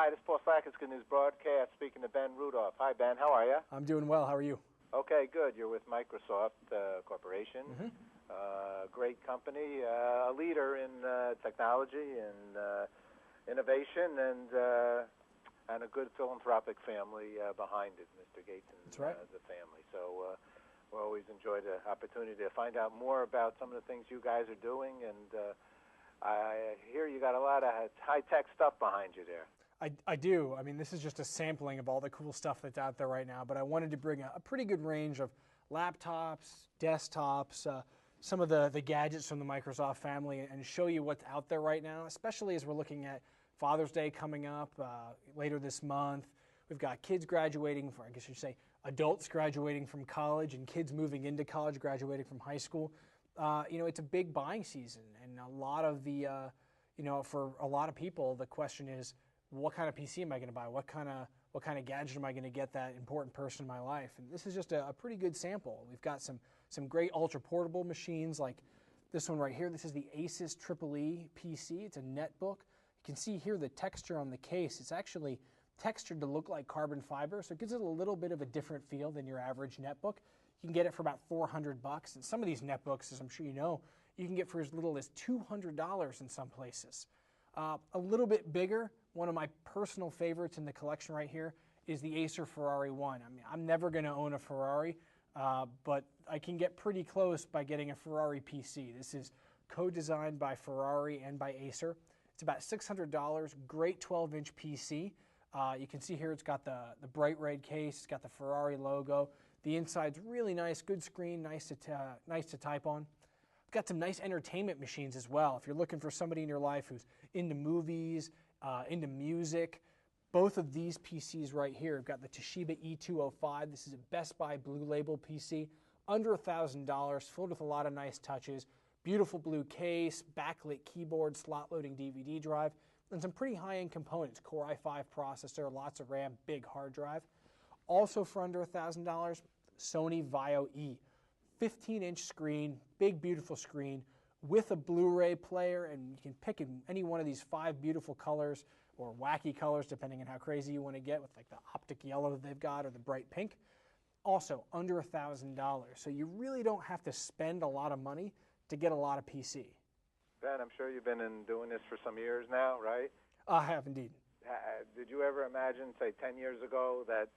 Hi, this is Paul Sackett, Good News Broadcast, speaking to Ben Rudolph. Hi, Ben. How are you? I'm doing well. How are you? Okay, good. You're with Microsoft Corporation. Great company, a leader in technology and innovation, and a good philanthropic family behind it, Mr. Gates and That's right. The family. So we always enjoy the opportunity to find out more about some of the things you guys are doing, and I hear you got a lot of high-tech stuff behind you there. I do. I mean, this is just a sampling of all the cool stuff that's out there right now, but I wanted to bring a pretty good range of laptops, desktops, some of the gadgets from the Microsoft family, and show you what's out there right now, especially as we're looking at Father's Day coming up later this month. We've got kids graduating, I guess you should say adults graduating from college, and kids moving into college, graduating from high school. It's a big buying season, and a lot of the, for a lot of people, the question is, what kind of PC am I going to buy? What kind of gadget am I going to get that important person in my life? And this is just a pretty good sample. We've got some great ultra portable machines like this one right here. This is the Acer EE PC. It's a netbook. You can see here the texture on the case. It's actually textured to look like carbon fiber, so it gives it a little bit of a different feel than your average netbook. You can get it for about $400, and some of these netbooks, as I'm sure you know, you can get for as little as $200 in some places. A little bit bigger, one of my personal favorites in the collection right here is the Acer Ferrari ONE. I mean, I'm never going to own a Ferrari, but I can get pretty close by getting a Ferrari PC. This is co-designed by Ferrari and by Acer. It's about $600, great 12-inch PC. You can see here it's got the bright red case, it's got the Ferrari logo. The inside's really nice, good screen, nice to type on. Got some nice entertainment machines as well. If you're looking for somebody in your life who's into movies, into music, both of these PCs right here have got the Toshiba E205. This is a Best Buy Blue Label PC, under $1,000, filled with a lot of nice touches. Beautiful blue case, backlit keyboard, slot-loading DVD drive, and some pretty high-end components. Core i5 processor, lots of RAM, big hard drive. Also for under $1,000, Sony VAIO E. 15-inch screen, big beautiful screen with a Blu-ray player, and you can pick in any one of these 5 beautiful colors or wacky colors depending on how crazy you want to get, with like the optic yellow that they've got or the bright pink. Also under $1,000, so you really don't have to spend a lot of money to get a lot of PC. Ben, I'm sure you've been doing this for some years now, right? I have indeed. Did you ever imagine, say, 10 years ago that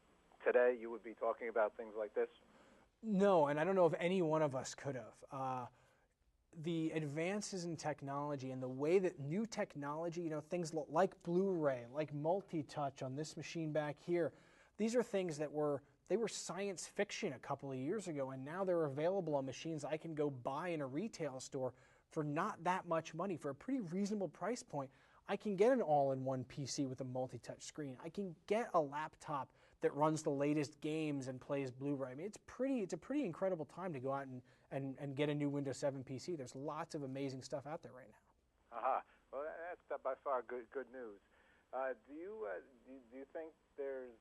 today you would be talking about things like this? No, and I don't know if any one of us could have. The advances in technology and the way that new technology, things like Blu-ray, like multi-touch on this machine back here, these are things that were science fiction a couple of years ago, and now they're available on machines I can go buy in a retail store for not that much money, for a pretty reasonable price point. I can get an all-in-one PC with a multi-touch screen. I can get a laptop that runs the latest games and plays Blu-ray. I mean, it's a pretty incredible time to go out and get a new Windows 7 PC. There's lots of amazing stuff out there right now. Aha. Well, that's by far good news. Do you think there's,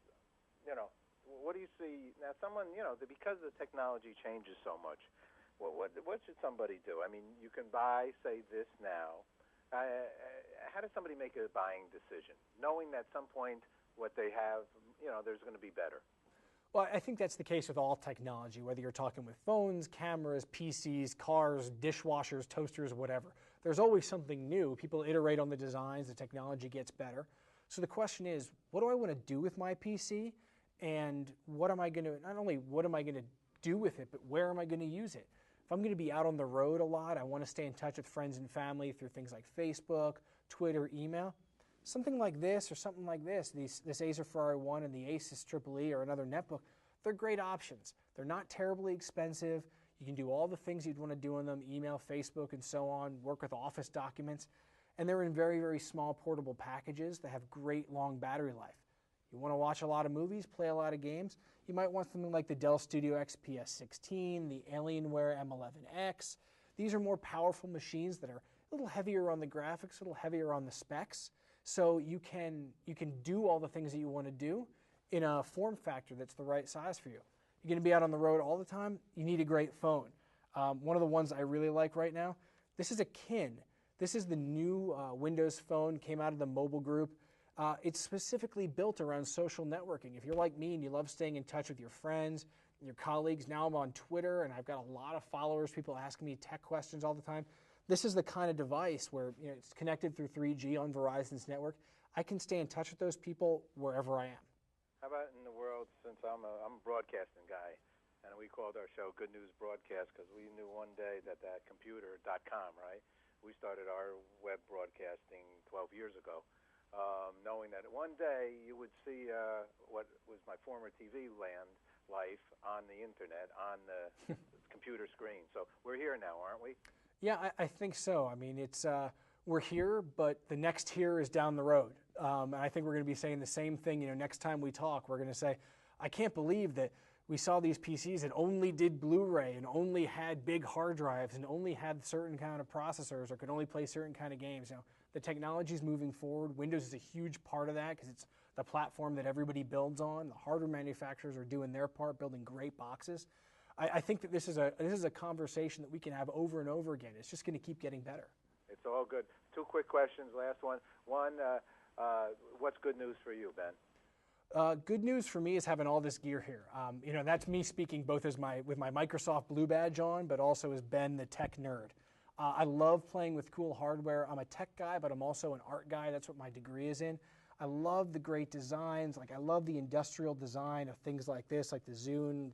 what do you see now? Someone, because the technology changes so much, what should somebody do? I mean, you can buy, say, this now. How does somebody make a buying decision, knowing that at some point what they have, there's going to be better? Well, I think that's the case with all technology, whether you're talking with phones, cameras, PCs, cars, dishwashers, toasters, whatever. There's always something new. People iterate on the designs, the technology gets better. So the question is, what do I want to do with my PC? And what am I going to, not only what am I going to do with it, but where am I going to use it? If I'm going to be out on the road a lot, I want to stay in touch with friends and family through things like Facebook, Twitter, email. Something like this or something like this Acer Ferrari ONE and the Acer EE or another netbook, they're great options. They're not terribly expensive. You can do all the things you'd want to do on them, email, Facebook, and so on, work with Office documents. And they're in very, very small portable packages that have great long battery life. You want to watch a lot of movies, play a lot of games, you might want something like the Dell Studio XPS 16, the Alienware M11X. These are more powerful machines that are a little heavier on the graphics, a little heavier on the specs, so you can do all the things that you want to do in a form factor that's the right size for you. You're going to be out on the road all the time, you need a great phone. One of the ones I really like right now, this is a Kin. This is the new Windows phone, came out of the mobile group. It's specifically built around social networking. If you're like me and you love staying in touch with your friends, your colleagues, now I'm on Twitter and I've got a lot of followers, people asking me tech questions all the time. This is the kind of device where it's connected through 3G on Verizon's network. I can stay in touch with those people wherever I am. How about in the world, since I'm a broadcasting guy, and we called our show Good News Broadcast because we knew one day that computer.com, right? We started our web broadcasting 12 years ago, knowing that one day you would see what was my former TV land life on the internet, on the computer screen. So we're here now, aren't we? Yeah, I think so. I mean, we're here, but the next here is down the road. And I think we're going to be saying the same thing, next time we talk. We're going to say, I can't believe that we saw these PCs that only did Blu-ray and only had big hard drives and only had certain kind of processors or could only play certain kind of games. The technology is moving forward. Windows is a huge part of that because it's the platform that everybody builds on. The hardware manufacturers are doing their part, building great boxes. I think that this is a conversation that we can have over and over again. It's just going to keep getting better. It's all good. Two quick questions. Last one. One, what's good news for you, Ben? Good news for me is having all this gear here. That's me speaking both with my Microsoft Blue badge on, but also as Ben, the tech nerd. I love playing with cool hardware. I'm a tech guy, but I'm also an art guy. That's what my degree is in. I love the great designs. I love the industrial design of things like this, like the Zune,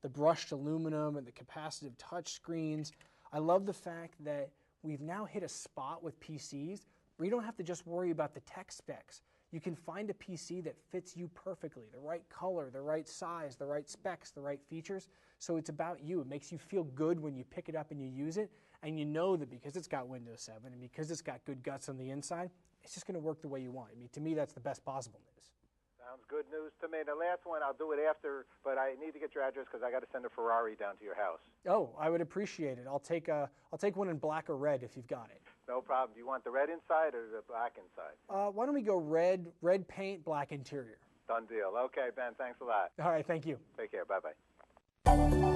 the brushed aluminum, and the capacitive touch screens. I love the fact that we've now hit a spot with PCs where you don't have to just worry about the tech specs. You can find a PC that fits you perfectly, the right color, the right size, the right specs, the right features. So it's about you. It makes you feel good when you pick it up and you use it, and you know that because it's got Windows 7 and because it's got good guts on the inside, it's just going to work the way you want. I mean, to me, that's the best possible news. Sounds good news to me. The last one, I'll do it after, but I need to get your address because I got to send a Ferrari down to your house. Oh, I would appreciate it. I'll take one in black or red if you've got it. No problem. Do you want the red inside or the black inside? Why don't we go red paint, black interior? Done deal. Okay, Ben, thanks a lot. All right, thank you. Take care. Bye-bye.